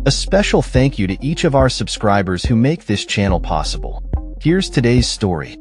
A special thank you to each of our subscribers who make this channel possible. Here's today's story.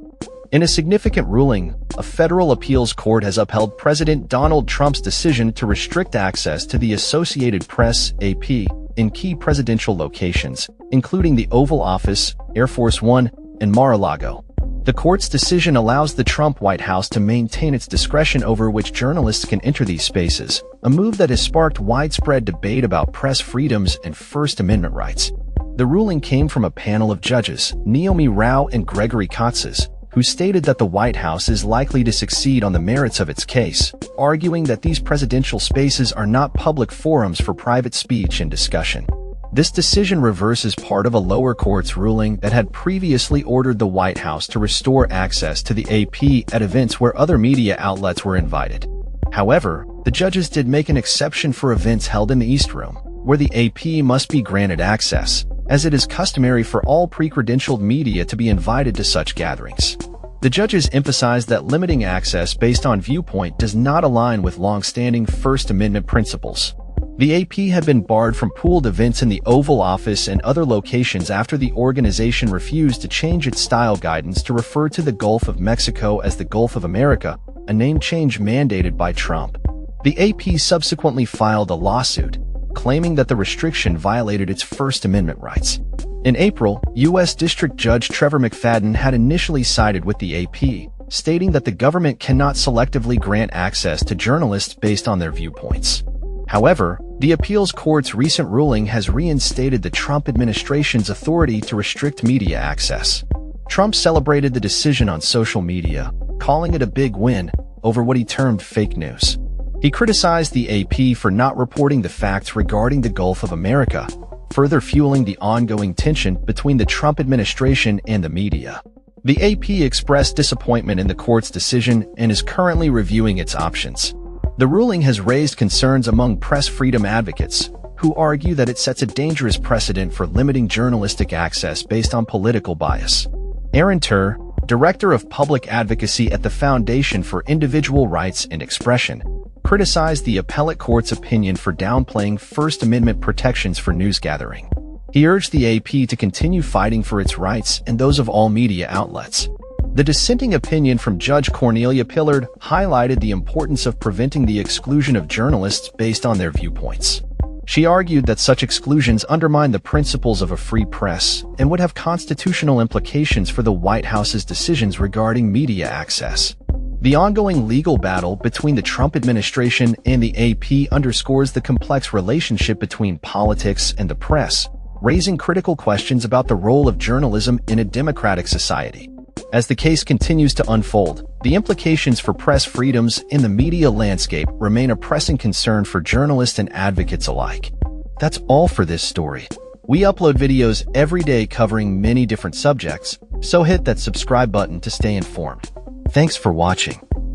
In a significant ruling, a federal appeals court has upheld President Donald Trump's decision to restrict access to the Associated Press (AP) in key presidential locations, including the Oval Office, Air Force One, and Mar-a-Lago. The court's decision allows the Trump White House to maintain its discretion over which journalists can enter these spaces, a move that has sparked widespread debate about press freedoms and First Amendment rights. The ruling came from a panel of judges, Naomi Rao and Gregory Katsas, who stated that the White House is likely to succeed on the merits of its case, arguing that these presidential spaces are not public forums for private speech and discussion. This decision reverses part of a lower court's ruling that had previously ordered the White House to restore access to the AP at events where other media outlets were invited. However, the judges did make an exception for events held in the East Room, where the AP must be granted access, as it is customary for all pre-credentialed media to be invited to such gatherings. The judges emphasized that limiting access based on viewpoint does not align with long-standing First Amendment principles. The AP had been barred from pooled events in the Oval Office and other locations after the organization refused to change its style guidance to refer to the Gulf of Mexico as the Gulf of America, a name change mandated by Trump. The AP subsequently filed a lawsuit, claiming that the restriction violated its First Amendment rights. In April, U.S. District Judge Trevor McFadden had initially sided with the AP, stating that the government cannot selectively grant access to journalists based on their viewpoints. However, the appeals court's recent ruling has reinstated the Trump administration's authority to restrict media access. Trump celebrated the decision on social media, calling it a big win over what he termed fake news. He criticized the AP for not reporting the facts regarding the Gulf of America, further fueling the ongoing tension between the Trump administration and the media. The AP expressed disappointment in the court's decision and is currently reviewing its options. The ruling has raised concerns among press freedom advocates, who argue that it sets a dangerous precedent for limiting journalistic access based on political bias. Aaron Tur, director of public advocacy at the Foundation for Individual Rights and Expression, criticized the appellate court's opinion for downplaying First Amendment protections for news gathering. He urged the AP to continue fighting for its rights and those of all media outlets. The dissenting opinion from Judge Cornelia Pillard highlighted the importance of preventing the exclusion of journalists based on their viewpoints. She argued that such exclusions undermine the principles of a free press and would have constitutional implications for the White House's decisions regarding media access. The ongoing legal battle between the Trump administration and the AP underscores the complex relationship between politics and the press, raising critical questions about the role of journalism in a democratic society. As the case continues to unfold, the implications for press freedoms in the media landscape remain a pressing concern for journalists and advocates alike. That's all for this story. We upload videos every day covering many different subjects, so hit that subscribe button to stay informed. Thanks for watching.